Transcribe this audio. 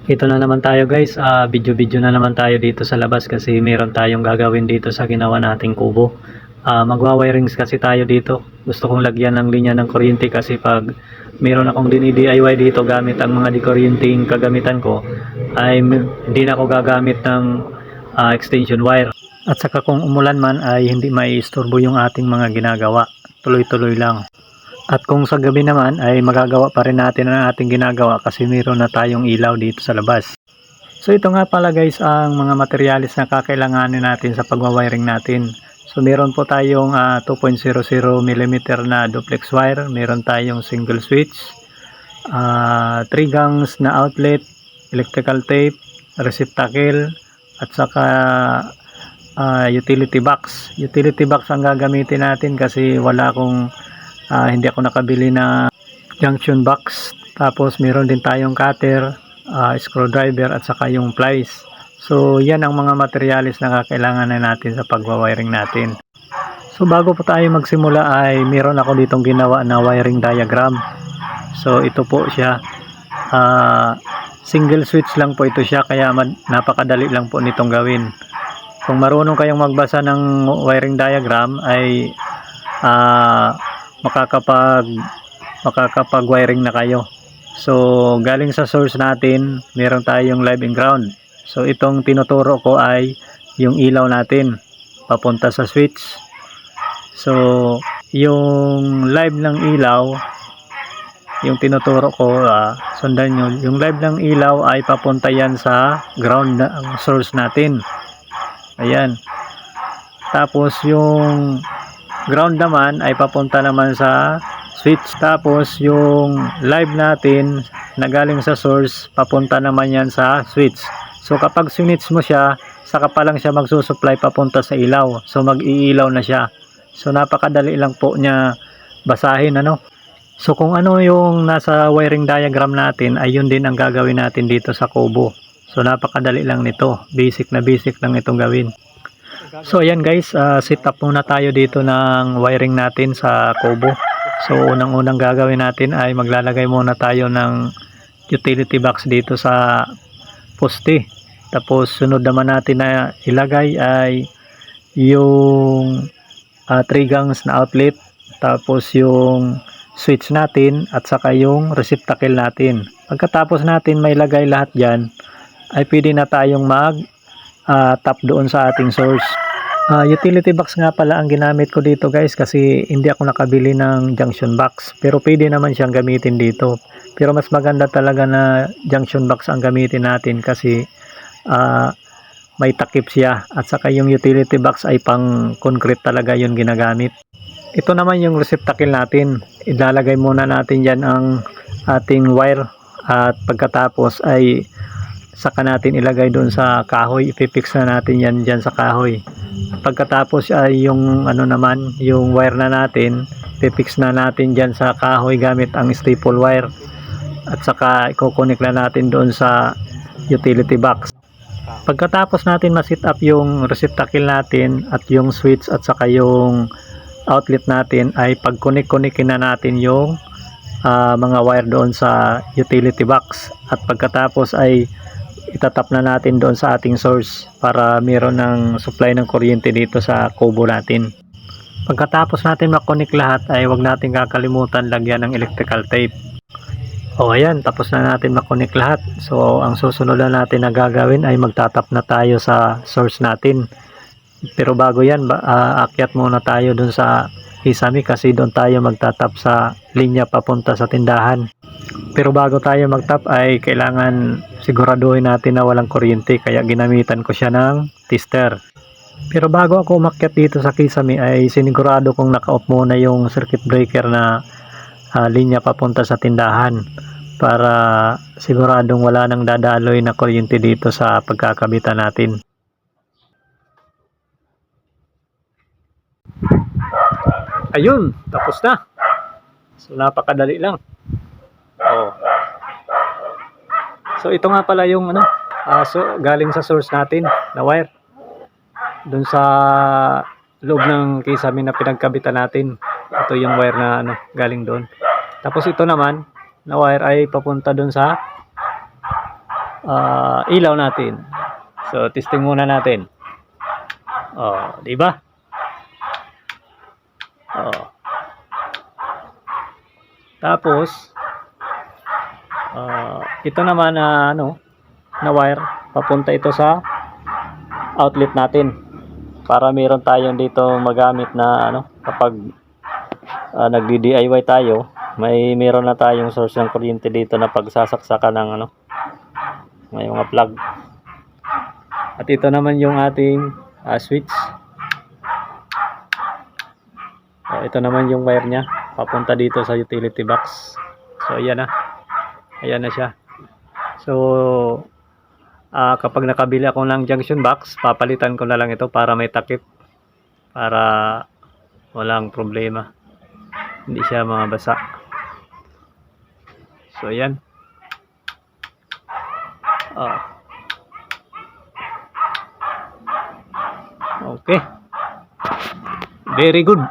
Ito na naman tayo guys, video-video na naman tayo dito sa labas kasi meron tayong gagawin dito sa ginawa nating kubo. Magwa-wirings kasi tayo dito. Gusto kong lagyan ng linya ng kuryente kasi pag meron akong dini-DIY dito gamit ang mga di-kuryenteng kagamitan ko, ay hindi na ako gagamit ng extension wire. At saka kung umulan man ay hindi maiistorbo yung ating mga ginagawa. Tuloy-tuloy lang. At kung sa gabi naman ay magagawa pa rin natin ang ating ginagawa kasi meron na tayong ilaw dito sa labas. So ito nga pala guys ang mga materialis na kakailanganin natin sa pagwa-wiring natin. So meron po tayong 2.00mm na duplex wire, meron tayong single switch, 3 gangs na outlet, electrical tape, receptacle, at saka utility box. Utility box ang gagamitin natin kasi wala akong hindi ako nakabili na junction box. Tapos meron din tayong cutter, screwdriver at saka yung plies. So yan ang mga materialis na kakailangan na natin sa pagwa-wiring natin. So bago po tayo magsimula ay meron ako ditong ginawa na wiring diagram. So ito po siya, single switch lang po ito siya kaya napakadali lang po nitong gawin. Kung marunong kayong magbasa ng wiring diagram ay makakapag wiring na kayo. So galing sa source natin meron tayong live and ground. So itong tinuturo ko ay yung ilaw natin papunta sa switch. So yung live ng ilaw, yung tinuturo ko, sundan nyo, yung live ng ilaw ay papunta yan sa ground ng source natin. Ayan. Tapos yung ground naman ay papunta naman sa switch. Tapos yung live natin na galing sa source papunta naman yan sa switch. So kapag switch mo siya, saka pa lang siya magsusupply papunta sa ilaw. So mag-iilaw na siya. So napakadali lang po niya basahin, ano. So kung ano yung nasa wiring diagram natin ay yun din ang gagawin natin dito sa kubo. So napakadali lang nito, basic na basic lang itong gawin. So ayan guys, set up muna tayo dito ng wiring natin sa kubo. So unang-unang gagawin natin ay maglalagay muna tayo ng utility box dito sa poste. Tapos sunod naman natin na ilagay ay yung 3 gangs na outlet, tapos yung switch natin at saka yung receptacle natin. Pagkatapos natin mailagay lahat dyan ay pwede na tayong mag tap doon sa ating source. Utility box nga pala ang ginamit ko dito guys kasi hindi ako nakabili ng junction box, pero pwede naman siyang gamitin dito. Pero mas maganda talaga na junction box ang gamitin natin kasi may takip siya, at saka yung utility box ay pang concrete talaga yung ginagamit. Ito naman yung receptacle natin, ilalagay muna natin dyan ang ating wire at pagkatapos ay saka natin ilagay doon sa kahoy. Ipipix na natin yan dyan sa kahoy. Pagkatapos ay yung ano naman, yung wire na natin, ipipix na natin dyan sa kahoy gamit ang staple wire. At saka i-connect na natin doon sa utility box. Pagkatapos natin ma-set up yung receptacle natin at yung switch at saka yung outlet natin ay pag-connect-connectin na natin yung mga wire doon sa utility box. At pagkatapos ay itatap na natin doon sa ating source para meron ng supply ng kuryente dito sa kubo natin. Pagkatapos natin makonek lahat ay wag natin kakalimutan lagyan ng electrical tape. O ayan, tapos na natin makonek lahat. So ang susunod na natin na gagawin ay magtatap na tayo sa source natin. Pero bago yan, aakyat muna tayo dun sa kisame kasi doon tayo magtatap sa linya papunta sa tindahan. Pero bago tayo magtap ay kailangan siguraduhin natin na walang kuryente, kaya ginamitan ko siya ng tester. Pero bago ako umakyat dito sa kisame ay sinigurado kong naka-off muna yung circuit breaker na linya papunta sa tindahan para siguradong wala nang dadaloy na kuryente dito sa pagkakabitan natin. Ayun, tapos na. So napakadali lang. So ito nga pala yung so galing sa source natin na wire dun sa loob ng kisame na pinagkabitan natin. Ito yung wire na galing doon. Tapos ito naman na wire ay papunta dun sa ilaw natin. So testing muna natin. Oh, di ba? Oh. Tapos ito naman na na wire, papunta ito sa outlet natin para meron tayong dito magamit na kapag nagdi-DIY tayo, meron na tayong source ng kuryente dito na pagsasaksakan ng may mga plug. At ito naman yung ating switch. Ito naman yung wire nya papunta dito sa utility box. So ayan na. Ayan na siya. So kapag nakabili ako ng junction box, papalitan ko na lang ito para may takip, para walang problema, hindi siya mabasa. So ayan. Okay, very good.